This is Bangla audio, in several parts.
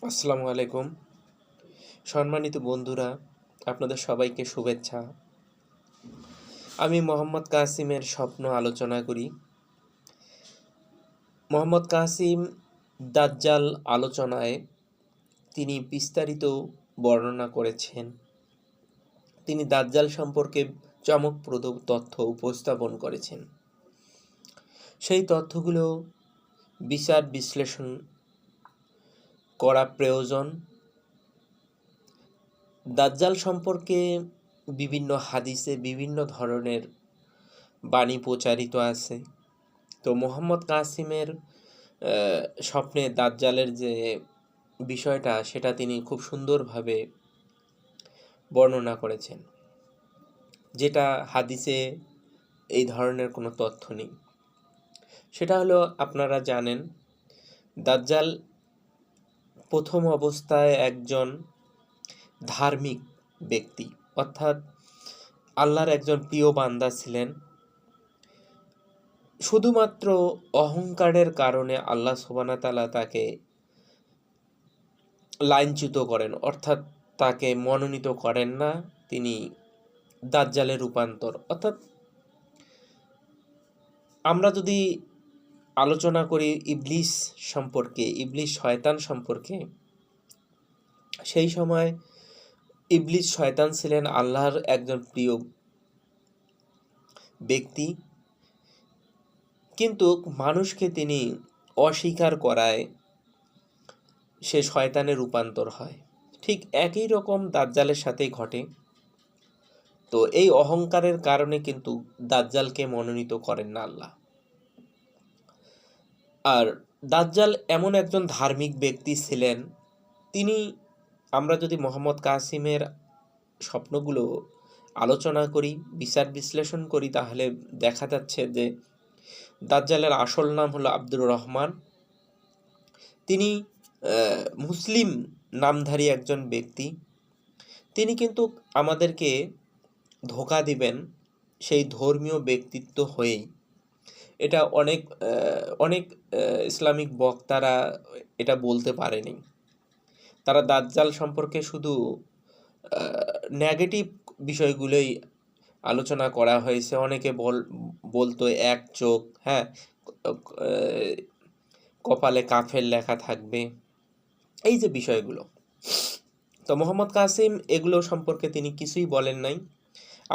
আসসালামু আলাইকুম। সম্মানিত বন্ধুরা, আপনাদের সবাইকে শুভেচ্ছা। আমি মোহাম্মদ কাসিমের স্বপ্ন আলোচনা করি। মোহাম্মদ কাসিম দাজ্জাল আলোচনায় তিনি বিস্তারিত বর্ণনা করেছেন। তিনি দাজ্জাল সম্পর্কে চমকপ্রদ তথ্য উপস্থাপন করেছেন। সেই তথ্যগুলো বিচার বিশ্লেষণ করা প্রয়োজন। দাজ্জাল সম্পর্কে বিভিন্ন হাদিসে বিভিন্ন ধরনের বাণী প্রচারিত আছে। তো মোহাম্মদ কাসিমের স্বপ্নে দাজ্জালের যে বিষয়টা সেটা তিনি খুব সুন্দরভাবে বর্ণনা করেছেন, যেটা হাদিসে এই ধরনের কোনো তথ্য নেই। সেটা হলো, আপনারা জানেন দাজ্জাল প্রথম অবস্থায় একজন ধার্মিক ব্যক্তি, অর্থাৎ আল্লাহর একজন প্রিয় বান্দা ছিলেন। শুধুমাত্র অহংকারের কারণে আল্লাহ সুবহানাহু ওয়া তাআলা তাকে লাইনচ্যুত করেন, অর্থাৎ তাকে মনোনীত করেন না। তিনি দাজ্জালে রূপান্তর, অর্থাৎ আমরা যদি আলোচনা করি ইবলিস সম্পর্কে, ইবলিস শয়তান সম্পর্কে, সেই সময় ইবলিস শয়তান ছিলেন আল্লাহর একজন প্রিয় ব্যক্তি, কিন্তু মানুষকে তিনি অস্বীকার করায় সে শয়তানে রূপান্তর হয়। ঠিক একই রকম দাজ্জালের সাথেই ঘটে। তো এই অহংকারের কারণে কিন্তু দাজ্জালকে মনোনীত করেন না আল্লাহ। আর দাজ্জাল এমন একজন ধার্মিক ব্যক্তি ছিলেন, তিনি, আমরা যদি মোহাম্মদ কাসিমের স্বপ্নগুলো আলোচনা করি, বিচার বিশ্লেষণ করি, তাহলে দেখা যাচ্ছে যে দাজ্জালের আসল নাম হলো আব্দুর রহমান। তিনি মুসলিম নামধারী একজন ব্যক্তি। তিনি কিন্তু আমাদেরকে ধোঁকা দিবেন সেই ধর্মীয় ব্যক্তিত্ব হয়েই। এটা অনেক ইসলামিক বক্তারা এটা বলতে পারেনি। তারা দাজ্জাল সম্পর্কে শুধু নেগেটিভ বিষয়গুলোই আলোচনা করা হয়েছে। অনেকে বলতো এক চোখ, হ্যাঁ, কপালে কাফের লেখা থাকবে, এই যে বিষয়গুলো। তো মোহাম্মদ কাসিম এগুলো সম্পর্কে তিনি কিছুই বলেন নাই।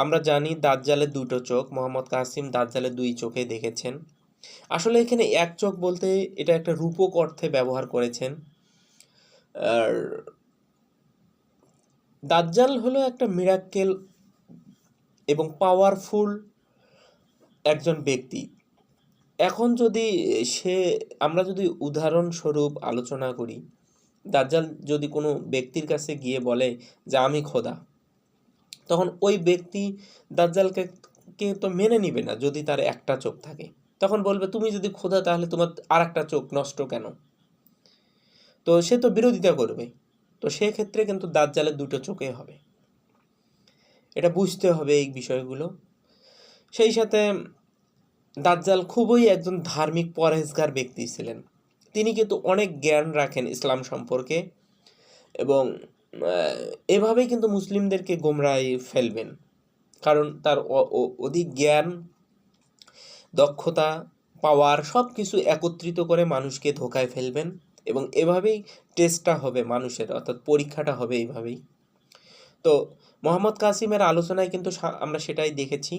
আমরা জানি দাজ্জালের দুটো চোখ, মোহাম্মদ কাসিম দাজ্জালের দুই চোখে দেখেছেন। আসলে এখানে এক চোখ বলতে এটা একটা রূপক অর্থে ব্যবহার করেছেন। আর দাজ্জাল হলো একটা মিরাক্কেল এবং পাওয়ারফুল একজন ব্যক্তি। এখন যদি আমরা যদি উদাহরণস্বরূপ আলোচনা করি, দাজ্জাল যদি কোনো ব্যক্তির কাছে গিয়ে বলে যে আমি খোদা, তখন ওই ব্যক্তি দাজ্জালকে তো মেনে নিবে না। যদি তার একটা চোখ থাকে, তখন বলবে তুমি যদি খোদা তাহলে তোমার আর একটা চোখ নষ্ট কেন? তো সে তো বিরোধিতা করবে। তো সেক্ষেত্রে কিন্তু দাজ্জালের দুটো চোখে হবে, এটা বুঝতে হবে এই বিষয়গুলো। সেই সাথে দাজ্জাল খুবই একজন ধার্মিক পরহেজগার ব্যক্তি ছিলেন। তিনি কিন্তু অনেক জ্ঞান রাখেন ইসলাম সম্পর্কে, এবং এভাবেই কিন্তু মুসলিমদেরকে গোমরায় ফেলবেন। কারণ তার অধিক জ্ঞান, দক্ষতা, পাওয়ার সব কিছু একত্রিত করে মানুষকে ধোকায় ফেলবেন, এবং এভাবেই টেস্টটা হবে মানুষের, অর্থাৎ পরীক্ষাটা হবে এইভাবেই। তো মোহাম্মদ কাসিমের আলোচনায় কিন্তু আমরা সেটাই দেখেছি।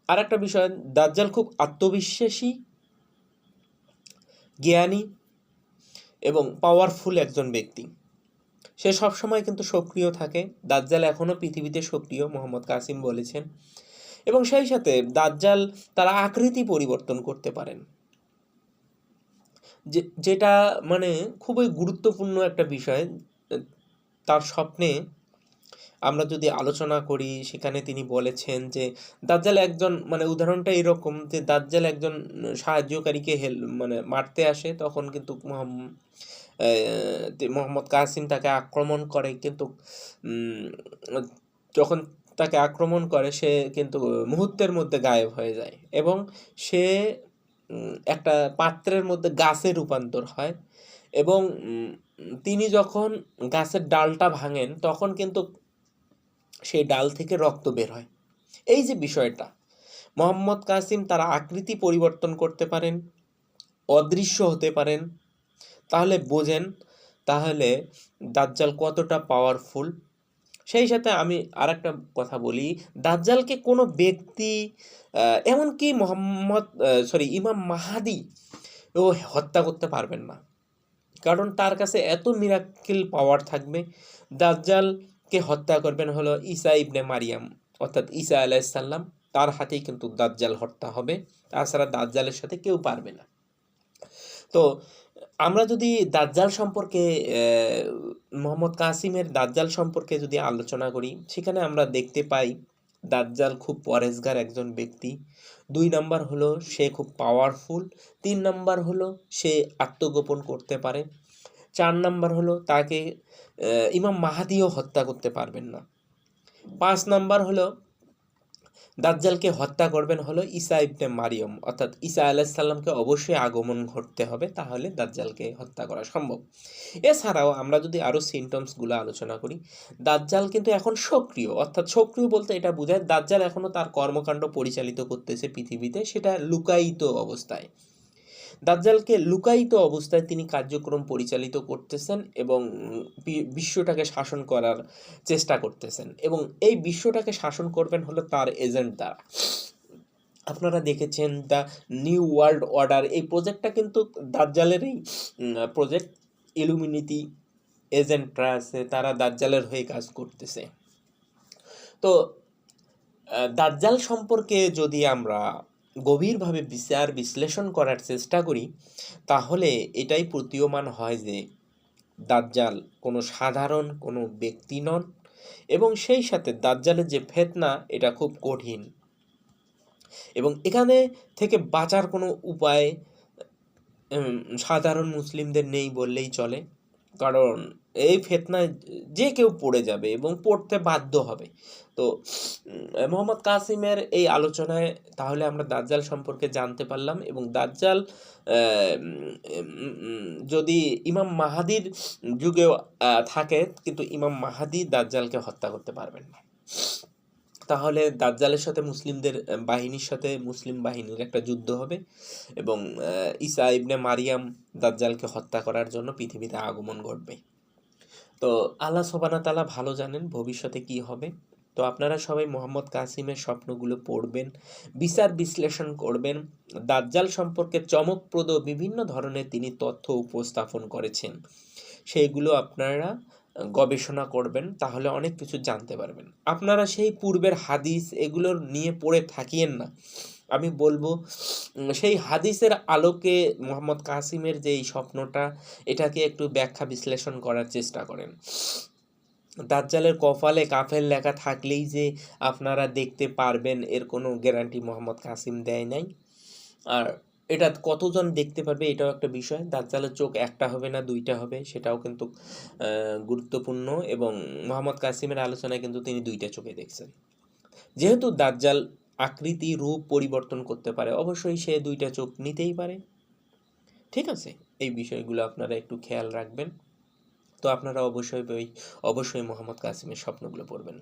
আর একটা বিষয়, দাজ্জাল খুব আত্মবিশ্বাসী, জ্ঞানী এবং পাওয়ারফুল একজন ব্যক্তি। সে সবসময় কিন্তু সক্রিয় থাকে। দাজ্জাল এখনও পৃথিবীতে সক্রিয়, মোহাম্মদ কাসিম বলেছেন। এবং সেই সাথে দাজ্জাল তার আকৃতি পরিবর্তন করতে পারেন, যেটা মানে খুবই গুরুত্বপূর্ণ একটা বিষয়। তার স্বপ্নে আমরা যদি আলোচনা করি, সেখানে তিনি বলেছেন যে দাজ্জাল একজন, মানে উদাহরণটা এরকম যে দাজ্জাল একজন সাহায্যকারীকে মারতে আসে, তখন কিন্তু মোহাম্মদ কাসিম তাকে আক্রমণ করে। কিন্তু যখন তাকে আক্রমণ করে, সে কিন্তু মুহূর্তের মধ্যে গায়েব হয়ে যায়, এবং সে একটা পাত্রের মধ্যে গাছে রূপান্তর হয়, এবং তিনি যখন গাছের ডালটা ভাঙেন তখন কিন্তু সেই ডাল থেকে রক্ত বের হয়। এই যে বিষয়টা, মোহাম্মদ কাসিম তার আকৃতি পরিবর্তন করতে পারেন, অদৃশ্য হতে পারেন। তাহলে বোঝেন তাহলে দাজ্জাল কতটা পাওয়ারফুল। সেই সাথে আমি আরেকটা কথা বলি, দাজ্জালকে কোনো ব্যক্তি এমনকি ইমাম মাহাদি ও হত্যা করতে পারবেন না, কারণ তার কাছে এত মিরাক্কেল পাওয়ার থাকবে। দাজ্জালকে হত্যা করবেন হলো ঈসা ইবনে মারিয়াম, অর্থাৎ ঈসা আলাইহিস সালাম, তার হাতেই কিন্তু দাজ্জাল হত্যা হবে। তাছাড়া দাজ্জালের সাথে কেউ পারবে না। তো আমরা যদি দাজ্জাল সম্পর্কে মোহাম্মদ কাসিমের দাজ্জাল সম্পর্কে যদি আলোচনা করি, সেখানে আমরা দেখতে পাই দাজ্জাল খুব পরেজগার একজন ব্যক্তি। 2 নাম্বার হলো সে খুব পাওয়ারফুল। 3 নাম্বার হলো সে আত্মগোপন করতে পারে। 4 নাম্বার হলো তাকে ইমাম মাহাদিও হত্যা করতে পারবেন না। 5 নাম্বার হলো দাজ্জালকে হত্যা করবেন হলো ঈসা ইবনে মারিয়ম, অর্থাৎ ঈসা আলাইহিস সালামকে অবশ্যই আগমন ঘটতে হবে, তাহলে দাজ্জালকে হত্যা করা সম্ভব। এছাড়াও আমরা যদি আরও সিমটমসগুলো আলোচনা করি, দাজ্জাল কিন্তু এখন সক্রিয়, অর্থাৎ সক্রিয় বলতে এটা বোঝায় দাজ্জাল এখনও তার কর্মকাণ্ড পরিচালিত করতেছে পৃথিবীতে, সেটা লুকায়িত অবস্থায়। দাজ্জালকে লুকায়িত অবস্থায় তিনি কার্যক্রম পরিচালিত করতেছেন এবং বিশ্বটাকে শাসন করার চেষ্টা করতেছেন, এবং এই বিশ্বটাকে শাসন করবেন হলো তার এজেন্ট দ্বারা। আপনারা দেখেছেন দ্য নিউ ওয়ার্ল্ড অর্ডার, এই প্রজেক্টটা কিন্তু দাজ্জালেরই প্রজেক্ট। ইলুমিনিটি এজেন্টরা আছে, তারা দাজ্জালের হয়ে কাজ করতেছে। তো দাজ্জাল সম্পর্কে যদি আমরা গভীরভাবে বিচার বিশ্লেষণ করার চেষ্টা করি, তাহলে এটাই প্রতীয়মান হয় যে দাজ্জাল কোনো সাধারণ কোনো ব্যক্তি নন, এবং সেই সাথে দাজ্জালের যে ফিতনা এটা খুব কঠিন, এবং এখানে থেকে বাঁচার কোনো উপায় সাধারণ মুসলিমদের নেই বললেই চলে, কারণ এই ফিতনায় যে কেউ পড়ে যাবে এবং পড়তে বাধ্য হবে। তো মোহাম্মদ কাসিমের এই আলোচনায় তাহলে আমরা দাজ্জাল সম্পর্কে জানতে পারলাম, এবং দাজ্জাল যদি ইমাম মাহাদির যুগেও থাকে, কিন্তু ইমাম মাহাদি দাজ্জালকে হত্যা করতে পারবেন না। তাহলে দাজ্জালের সাথে মুসলিমদের বাহিনীর সাথে মুসলিম বাহিনীর একটা যুদ্ধ হবে, এবং ঈসা ইবনে মারিয়াম দাজ্জালকে হত্যা করার জন্য পৃথিবীতে আগমন ঘটবে। তো আল্লাহ সুবহানাহু ওয়া তাআলা ভালো জানেন ভবিষ্যতে কি হবে। তো আপনারা সবাই মোহাম্মদ কাসিমের স্বপ্নগুলো পড়বেন, বিচার বিশ্লেষণ করবেন। দাজ্জাল সম্পর্কে চমকপ্রদ বিভিন্ন ধরনের তিনি তথ্য উপস্থাপন করেছেন, সেইগুলো আপনারা গবেষণা করবেন, তাহলে অনেক কিছু জানতে পারবেন। আপনারা সেই পূর্বের হাদিস এগুলোর নিয়ে পড়ে থাকিয়েন না। আমি বলবো সেই হাদিসের আলোকে মোহাম্মদ কাসিমের যে এই স্বপ্নটা, এটাকে একটু ব্যাখ্যা বিশ্লেষণ করার চেষ্টা করেন। দাজ্জালের কপালে কাফের লেখা থাকলেই যে আপনারা দেখতে পারবেন এর কোনো গ্যারান্টি মোহাম্মদ কাসিম দেয় নাই। আর এটা কতজন দেখতে পারবে এটাও একটা বিষয়। দাজ্জালের চোখ একটা হবে না 2টা হবে, সেটাও কিন্তু গুরুত্বপূর্ণ, এবং মোহাম্মদ কাসিমের আলোচনায় কিন্তু তিনি 2টা চোখে দেখছেন। যেহেতু দাজ্জাল আকৃতি রূপ পরিবর্তন করতে পারে, অবশ্যই সে 2টা চোখ নিতেই পারে। ঠিক আছে, এই বিষয়গুলো আপনারা একটু খেয়াল রাখবেন। তো আপনারা অবশ্যই মোহাম্মদ কাসিমের স্বপ্নগুলো পড়বেন।